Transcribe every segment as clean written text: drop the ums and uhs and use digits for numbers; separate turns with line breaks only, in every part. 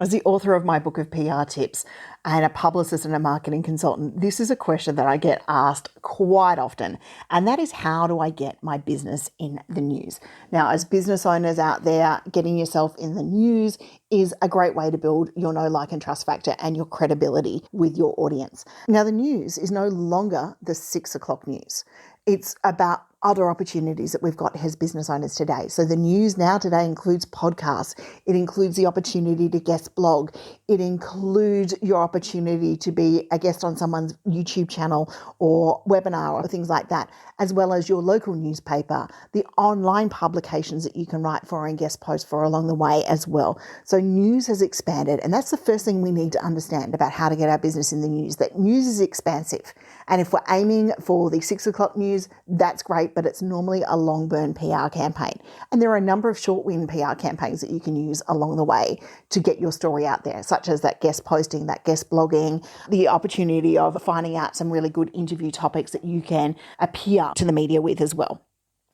As the author of my book of PR tips and a publicist and a marketing consultant, this is a question that I get asked quite often, and that is, how do I get my business in the news? Now, as business owners out there, getting yourself in the news is a great way to build your know, like, and trust factor and your credibility with your audience. Now, the news is no longer the 6 o'clock news. It's about other opportunities that we've got as business owners today. So the news now today includes podcasts. It includes the opportunity to guest blog. It includes your opportunity to be a guest on someone's YouTube channel or webinar or things like that, as well as your local newspaper, the online publications that you can write for and guest post for along the way as well. So news has expanded, and that's the first thing we need to understand about how to get our business in the news, that news is expansive. And if we're aiming for the 6 o'clock news, that's great, but it's normally a long burn PR campaign. And there are a number of short win PR campaigns that you can use along the way to get your story out there, such as that guest posting, that guest blogging, the opportunity of finding out some really good interview topics that you can appear to the media with as well.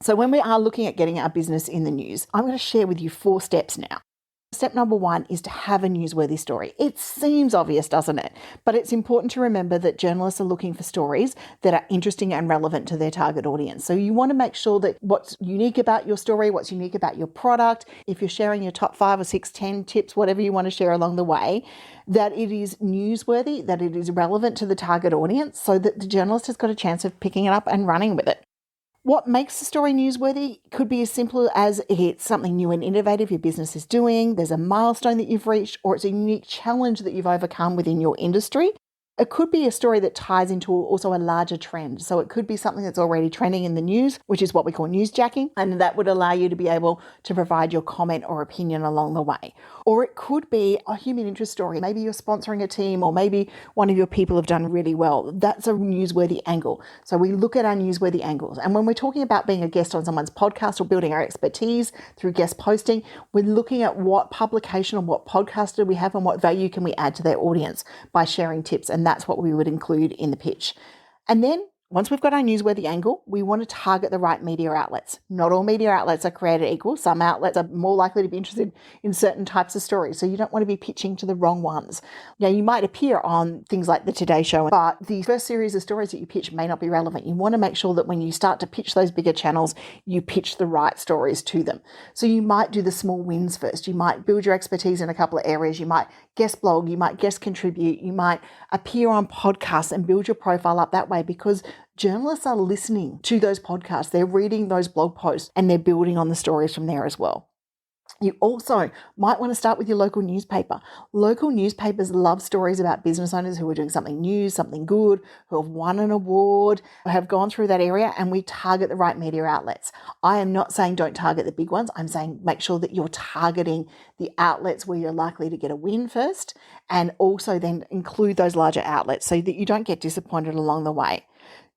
So when we are looking at getting our business in the news, I'm going to share with you 4 steps now. Step number 1 is to have a newsworthy story. It seems obvious, doesn't it? But it's important to remember that journalists are looking for stories that are interesting and relevant to their target audience. So you want to make sure that what's unique about your story, what's unique about your product, if you're sharing your top 5 or 6, 10 tips, whatever you want to share along the way, that it is newsworthy, that it is relevant to the target audience, so that the journalist has got a chance of picking it up and running with it. What makes the story newsworthy could be as simple as it's something new and innovative your business is doing, there's a milestone that you've reached, or it's a unique challenge that you've overcome within your industry. It could be a story that ties into also a larger trend. So it could be something that's already trending in the news, which is what we call newsjacking, and that would allow you to be able to provide your comment or opinion along the way. Or it could be a human interest story. Maybe you're sponsoring a team, or maybe one of your people have done really well. That's a newsworthy angle. So we look at our newsworthy angles. And when we're talking about being a guest on someone's podcast or building our expertise through guest posting, we're looking at what publication or what podcast do we have and what value can we add to their audience by sharing tips. And that's what we would include in the pitch. And then once we've got our newsworthy angle, we want to target the right media outlets. Not all media outlets are created equal. Some outlets are more likely to be interested in certain types of stories. So you don't want to be pitching to the wrong ones. Now, you might appear on things like the Today Show, but the first series of stories that you pitch may not be relevant. You want to make sure that when you start to pitch those bigger channels, you pitch the right stories to them. So you might do the small wins first. You might build your expertise in a couple of areas. You might guest blog, you might guest contribute, you might appear on podcasts and build your profile up that way, because journalists are listening to those podcasts, they're reading those blog posts, and they're building on the stories from there as well. You also might want to start with your local newspaper. Local newspapers love stories about business owners who are doing something new, something good, who have won an award, have gone through that area, and we target the right media outlets. I am not saying don't target the big ones. I'm saying make sure that you're targeting the outlets where you're likely to get a win first, and also then include those larger outlets so that you don't get disappointed along the way.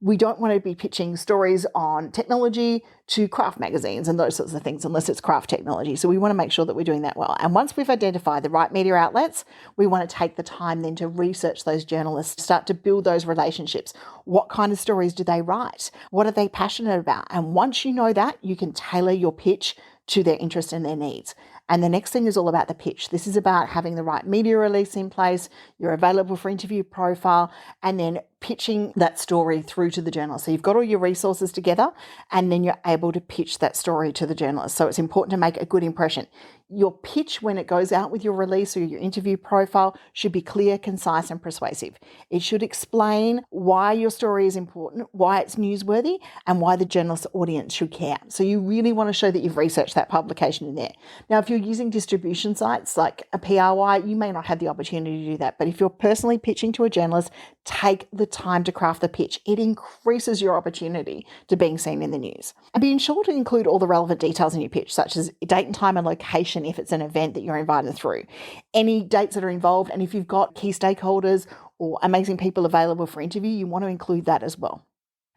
We don't want to be pitching stories on technology to craft magazines and those sorts of things unless it's craft technology. So we want to make sure that we're doing that well. And once we've identified the right media outlets, we want to take the time then to research those journalists, start to build those relationships. What kind of stories do they write? What are they passionate about? And once you know that, you can tailor your pitch to their interest and their needs. And the next thing is all about the pitch. This is about having the right media release in place, you're available for interview profile, and then pitching that story through to the journalist. So you've got all your resources together, and then you're able to pitch that story to the journalist. So it's important to make a good impression. Your pitch, when it goes out with your release or your interview profile, should be clear, concise, and persuasive. It should explain why your story is important, why it's newsworthy, and why the journalist audience should care. So you really want to show that you've researched that publication in there. Now, if you're using distribution sites like a PRY, you may not have the opportunity to do that. But if you're personally pitching to a journalist, take the time to craft the pitch. It increases your opportunity to being seen in the news. And be sure to include all the relevant details in your pitch, such as date and time and location if it's an event that you're invited through, any dates that are involved, and if you've got key stakeholders or amazing people available for interview, you want to include that as well.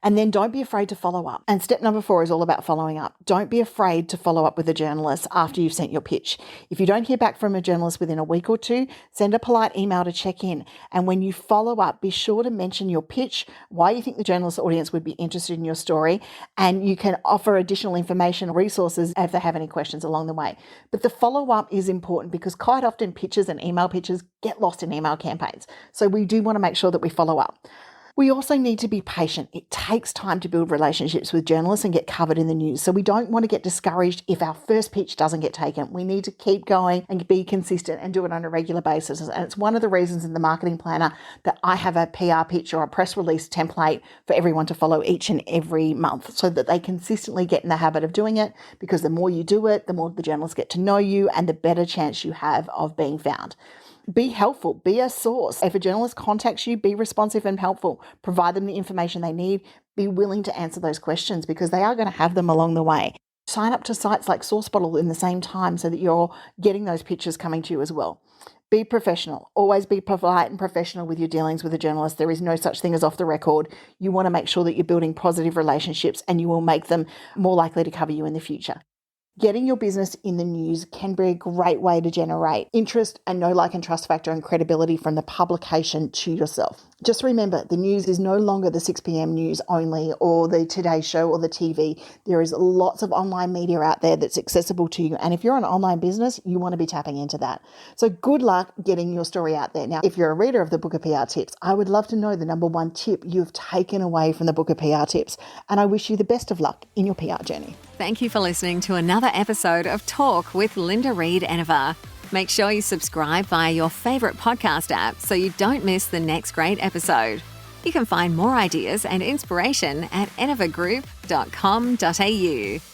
And then don't be afraid to follow up. And step number 4 is all about following up. Don't be afraid to follow up with a journalist after you've sent your pitch. If you don't hear back from a journalist within a week or 2, send a polite email to check in. And when you follow up, be sure to mention your pitch, why you think the journalist audience would be interested in your story, and you can offer additional information, resources if they have any questions along the way. But the follow-up is important because quite often pitches and email pitches get lost in email campaigns. So we do want to make sure that we follow up. We also need to be patient. It takes time to build relationships with journalists and get covered in the news. So we don't want to get discouraged if our first pitch doesn't get taken. We need to keep going and be consistent and do it on a regular basis. And it's one of the reasons in the marketing planner that I have a PR pitch or a press release template for everyone to follow each and every month so that they consistently get in the habit of doing it, because the more you do it, the more the journalists get to know you and the better chance you have of being found. Be helpful, be a source. If a journalist contacts you, be responsive and helpful. Provide them the information they need. Be willing to answer those questions because they are going to have them along the way. Sign up to sites like SourceBottle in the same time so that you're getting those pitches coming to you as well. Be professional. Always be polite and professional with your dealings with a journalist. There is no such thing as off the record. You want to make sure that you're building positive relationships and you will make them more likely to cover you in the future. Getting your business in the news can be a great way to generate interest and know, like, and trust factor and credibility from the publication to yourself. Just remember, the news is no longer the 6 p.m. news only or the Today Show or the TV. There is lots of online media out there that's accessible to you. And if you're an online business, you want to be tapping into that. So good luck getting your story out there. Now, if you're a reader of the Book of PR Tips, I would love to know the number 1 tip you've taken away from the Book of PR Tips. And I wish you the best of luck in your PR journey.
Thank you for listening to another episode of Talk with Linda Reed-Enever. Make sure you subscribe via your favourite podcast app so you don't miss the next great episode. You can find more ideas and inspiration at enevergroup.com.au.